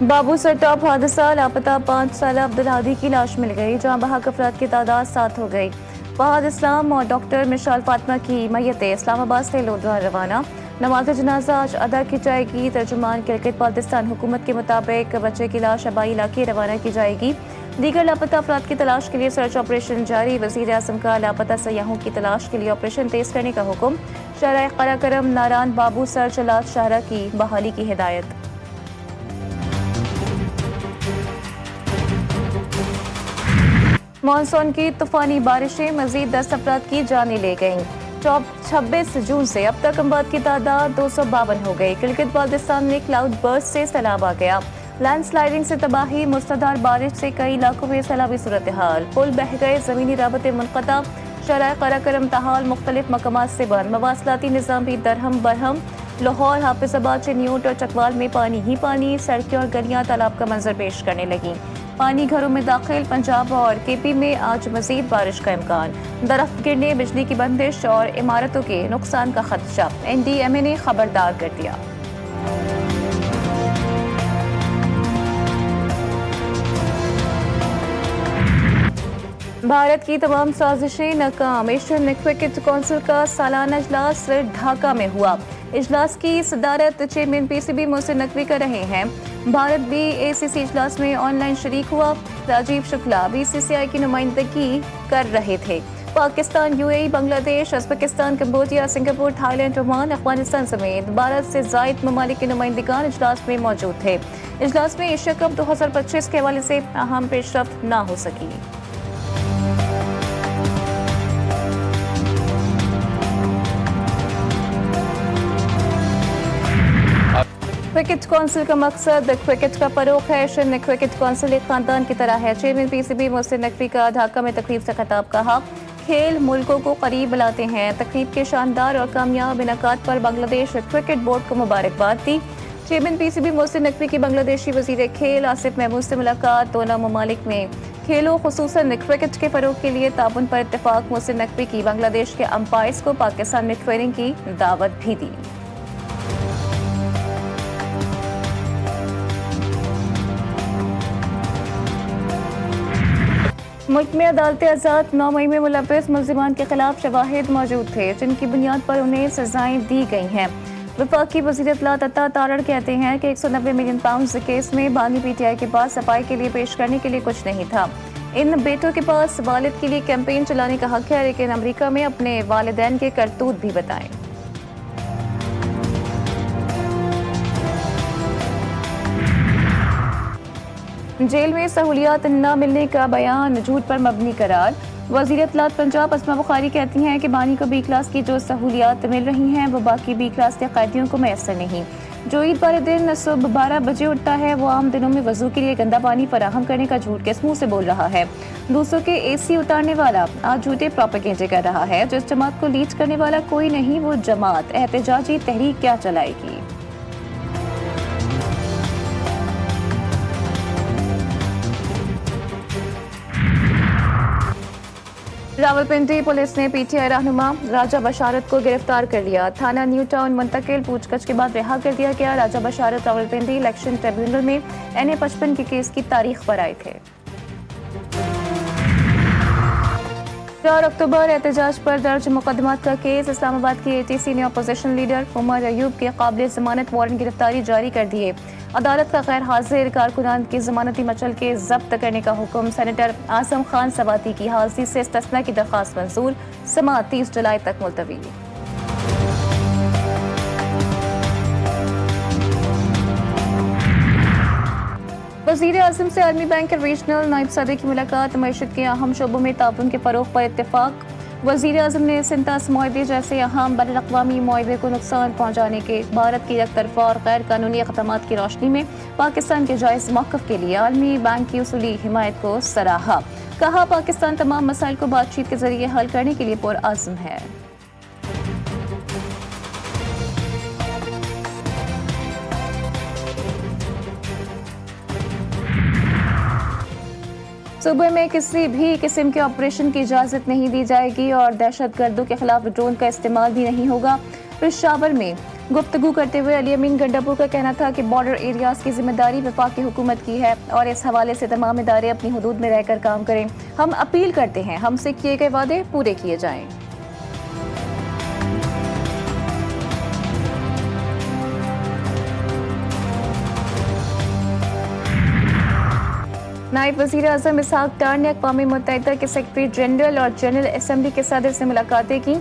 बाबू sir top हादसा, लापता 5 साल अब्दुल हादी की लाश मिल गई, जहां बहक अफराद की तादाद 7 हो गई। फहद इस्लाम और डॉक्टर मिशाल फातिमा की मैयतें इस्लामाबाद से लोधरा रवाना। नमाज जनाजा आज अदा की जाएगी। तर्जुमान क्रिकेट पाकिस्तान हुकूमत के मुताबिक बच्चे की लाश आबाई इलाके रवाना की जाएगी। दीगर लापता अफराद की तलाश के लिए सर्च ऑपरेशन जारी। वज़ीर आज़म का लापता सयाहों की तलाश के लिए ऑपरेशन तेज करने का हुक्म। शहर कराकरम नारान बाबू सर चलात शाहरा की बहाली की हिदायत। मानसून की तूफानी बारिशें मजीद 10 अफराद की जानें ले गईं। 26 जून से अब तक अमवात की तादाद 252 हो गई। गिलगित बाल्टिस्तान में क्लाउड बर्स्ट से सैलाब आ गया। लैंडस्लाइडिंग से तबाही, मूसलाधार बारिश से कई इलाकों में सैलाबी सूरत हाल। पुल बह गए, जमीनी राबते मुनक़ता। शराय कराकरम तहाल मुख्तलिफ मकामात से बंद। मवासलाती निज़ाम भी दरहम बरहम। लाहौर, हाफिजाबाद, चिन्यूट और चकवाल में पानी ही पानी। सड़कें और गलियां तालाब का मंजर पेश करने लगी। पानी घरों में दाखिल। पंजाब और केपी में आज मजीद बारिश का इम्कान। दरख्त गिरने, बिजली की बंदिश और इमारतों के नुकसान का खदशा। NDMA ने खबरदार कर दिया। भारत की तमाम साजिशें नाकाम। एशियन क्रिकेट कौंसिल का सालाना इजलास ढाका में हुआ। इजलास की सदारत चेयरमैन PCB मोहसिन नकवी कर रहे हैं। भारत भी ACC इजलास में ऑनलाइन शरीक हुआ। राजीव शुक्ला BCCI की नुमाइंदगी कर रहे थे। Pakistan, UAE, Bangladesh, Uzbekistan, Cambodia, Singapore, Thailand, Oman, Afghanistan समेत 12 से ज़ायद ममालिक के नुमाइंदगान इजलास में मौजूद थे। इजलास में एशिया कप 2025 के हवाले से अहम पेशरफ्त ना हो सकी। क्रिकेट कौंसिल का मकसद क्रिकेट का फरोग है। एशियन क्रिकेट कौंसिल एक खानदान की तरह है। चेयरमैन PCB मोहसिन नकवी का ढाका में तकरीब से खिताब। कहा, खेल मुल्कों को करीब लाते हैं। तकरीब के शानदार और कामयाब इनकाद पर बांग्लादेश क्रिकेट बोर्ड को मुबारकबाद दी। चेयरमैन PCB मोहसिन नकवी की बांग्लादेशी वजीर खेल आसिफ महमूद से मुलाकात। दोनों ममालिक में खेलों खुसूसन क्रिकेट के फरोग के लिए ताउन पर इत्तेफाक। मोहसिन नकवी की बांग्लादेश के अंपायर्स को पाकिस्तान में ट्रेनिंग की दावत भी दी। मुल्क में अदालतें आज़ाद। 9 मई में मुलव्वस मुल्ज़िमान के खिलाफ शवाहिद मौजूद थे, जिनकी बुनियाद पर उन्हें सजाएं दी गई हैं। वफाकी वज़ीर इत्तलात अता तारड़ कहते हैं कि 190 मिलियन पाउंड केस में बानी PTI के पास सफाई के लिए पेश करने के लिए कुछ नहीं था। इन बेटों के पास वालिद के लिए कैंपेन चलाने का हक है, लेकिन अमरीका में अपने वालिदैन के करतूत भी बताएं। जेल में सहूलियात न मिलने का बयान झूठ पर मबनी करार। वज़ीर इत्तलात पंजाब अस्मा बुखारी कहती हैं कि बानी को B क्लास की जो सहूलियात मिल रही हैं वो बाकी B क्लास के कैदियों को मैसर नहीं। जो ईद वाले दिन सुबह 12 बजे उठता है वो आम दिनों में वजू के लिए गंदा पानी फराहम करने का झूठ किस मुंह से बोल रहा है। दूसरों के AC उतारने वाला आज झूठे प्रोपेगेंडे कर रहा है। जिस जमात को लीड करने वाला कोई नहीं, वो जमात एहतजाजी तहरीक क्या चलाएगी। रावलपिंडी पुलिस ने PTI रहनुमा राजा बशारत को गिरफ्तार कर लिया। थाना न्यू टाउन मुंतकिल। पूछताछ के बाद रिहा कर दिया गया। राजा बशारत रावलपिंडी इलेक्शन ट्रिब्यूनल में NA-55 के केस की तारीख पर आए थे। 4 अक्टूबर एहतजाज पर दर्ज मुकदमात का केस। इस्लामाबाद की ATC ने अपोजिशन लीडर उमर अयूब के काबिल जमानत वारंट गिरफ्तारी जारी कर दिए। अदालत का गैर हाजिर कारकुनान की जमानती मचल के जब्त करने का हुक्म। सेनेटर आजम खान सवाती की हाजिरी से इस्तिस्ना की दरख्वास्त मंजूर। समाअत 30 जुलाई तक मुलतवी। वज़ीर आज़म से आलमी बैंक के रीजनल नायब सदर की मुलाकात। मईशत के अहम शोबों में ताउन के फरोग पर इत्तेफाक। वज़ीर आज़म ने सिंतास मुआहदे जैसे अहम बैनुल अक़वामी मुआहदे को नुकसान पहुँचाने के भारत की एकतरफ़ा और गैर कानूनी इक़दामात की रोशनी में पाकिस्तान के जायज़ मौक़िफ़ के लिए आलमी बैंक की उसूली हिमायत को सराहा। कहा, पाकिस्तान तमाम मसाइल को बातचीत के जरिए हल करने के लिए पुरअज़्म है। सूबे में किसी भी किस्म के ऑपरेशन की इजाज़त नहीं दी जाएगी और दहशत गर्दों के खिलाफ ड्रोन का इस्तेमाल भी नहीं होगा। पेशावर में गुफ्तगू करते हुए अली अमीन गंडापुर का कहना था कि बॉर्डर एरियाज की जिम्मेदारी वफाकी हुकूमत की है और इस हवाले से तमाम इदारे अपनी हदूद में रहकर काम करें। हम अपील करते हैं हमसे किए गए वादे पूरे किए जाएं। नायब वज़ीर आज़म इसहाक डार ने अक़वाम मुत्तहिदा के सेक्रेटरी जनरल और जनरल असम्बली के सदर से मुलाकातें की।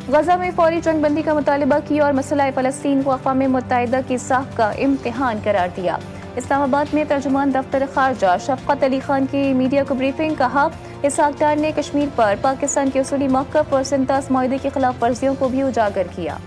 गजा में फौरी जंगबंदी का मुतालबा किया और मसला फ़लस्तीन को अक़वाम मुत्तहिदा की साख का इम्तिहान करार दिया। इस्लामाबाद में तर्जुमान दफ्तर खारजा शफ़क़त अली खान की मीडिया को ब्रीफिंग। कहा, इसहाक डार ने कश्मीर पर पाकिस्तान के उसूली मौक़िफ़ और सिंतास माहदे की खिलाफ वर्जियों को भी उजागर किया।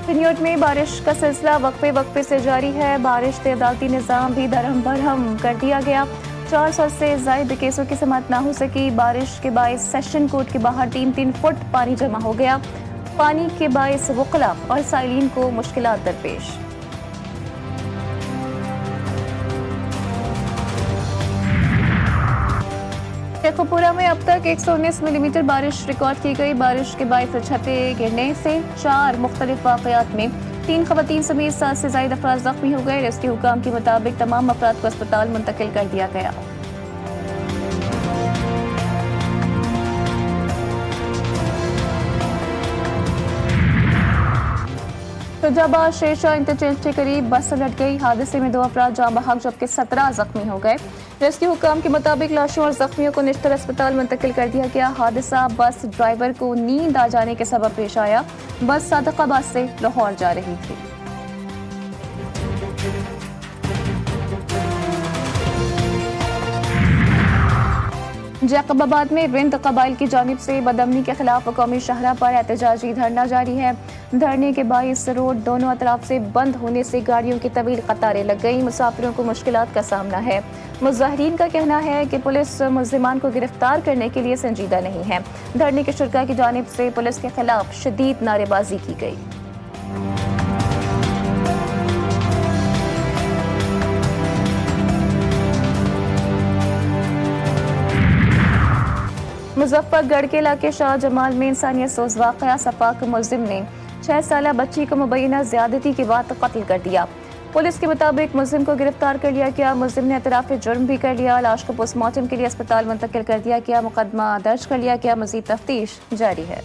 फिनियोट में बारिश का सिलसिला वक्फे से जारी है। बारिश से अदालती निज़ाम भी दरहम बरहम कर दिया गया। 400 से ज़ायद केसों की समाअत न हो सकी। बारिश के बायस सेशन कोर्ट के बाहर 3-3 फुट पानी जमा हो गया। पानी के बायस वकला और साइलिन को मुश्किलात दरपेश। शेखुपुरा में अब तक 119 मिलीमीटर बारिश रिकॉर्ड की गई। बारिश के बायस छतें गिरने से 4 मुख्तलिफ वाक़यात में 3 ख़वातीन समेत 7 से ज़ायद अफराद ज़ख्मी हो गए। रेस्क्यू हुकाम के मुताबिक तमाम अफराद को अस्पताल मुंतकिल कर दिया गया। फिरोजाबाद शेरशाह इंटरचेंज के करीब बस उलट गई। हादसे में 2 अफराद जाँ बहक जबकि 17 जख्मी हो गए। रेस्क्यू हुकाम के मुताबिक लाशों और जख्मियों को निश्तर अस्पताल मुंतकिल कर दिया गया। हादसा बस ड्राइवर को नींद आ जाने के सबब पेश आया। बस सादकाबाद से लाहौर जा रही थी। जैकबाबाद में रिंद कबाइल की जानिब से बदअमनी के खिलाफ कौमी शाहरा पर एहतजाजी धरना जारी है। धरने के बाइस रोड दोनों अतराफ से बंद होने से गाड़ियों की तवील कतारें लग गई। मुसाफिरों को मुश्किलात का सामना है। मुजाहिरीन का कहना है कि पुलिस मुल्जिमान को गिरफ्तार करने के लिए संजीदा नहीं है। धरने के शुरका की जानिब से पुलिस के खिलाफ शदीद नारेबाजी की गई। मुजफ्फरगढ़ के इलाके शाह जमाल में इंसानियत सोज वाक़या। सफाक मुल्जिम ने 6 साला बच्ची को मुबैना ज्यादती के बाद कत्ल कर दिया। पुलिस के मुताबिक मुल्जिम को गिरफ्तार कर लिया गया। मुल्जिम ने एतराफ़ जुर्म भी कर लिया। लाश को पोस्टमार्टम के लिए अस्पताल मुंतकिल कर दिया गया। मुकदमा दर्ज कर लिया गया। मज़ीद तफ्तीश जारी है।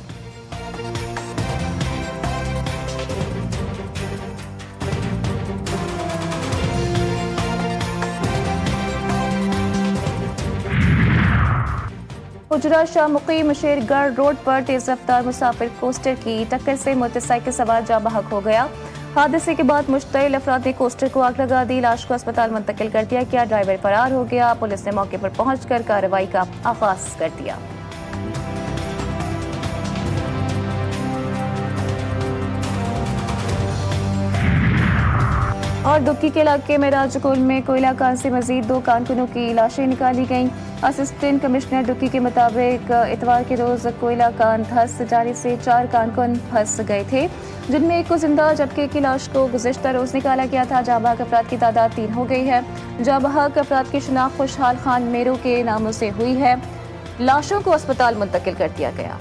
उजरा शाह मुकीम शेरगढ़ रोड पर तेज रफ्तार मुसाफिर कोस्टर की टक्कर से मोटरसाइकिल सवार जाँ बहक हो गया। हादसे के बाद मुश्तइल अफराद ने कोस्टर को आग लगा दी। लाश को अस्पताल मुंतकिल कर दिया गया। ड्राइवर फरार हो गया। पुलिस ने मौके पर पहुंचकर कार्रवाई का आगाज कर दिया। और दुक्की के इलाके में राजकोल में कोयला कान से मजीद 2 कारकुनों की लाशें निकाली गईं। असिस्टेंट कमिश्नर दुक्की के मुताबिक इतवार के रोज कोयला कान धस जाने से 4 कारकुन फंस गए थे, जिनमें एक को जिंदा जबकि एक की लाश को गुज़िश्ता रोज निकाला गया था। जाँ बहक अफराद की तादाद 3 हो गई है। जाँ बहक अफराद की शिनाख्त खुशहाल खान मेरो के नामों से हुई है। लाशों को अस्पताल मुंतकिल कर दिया गया।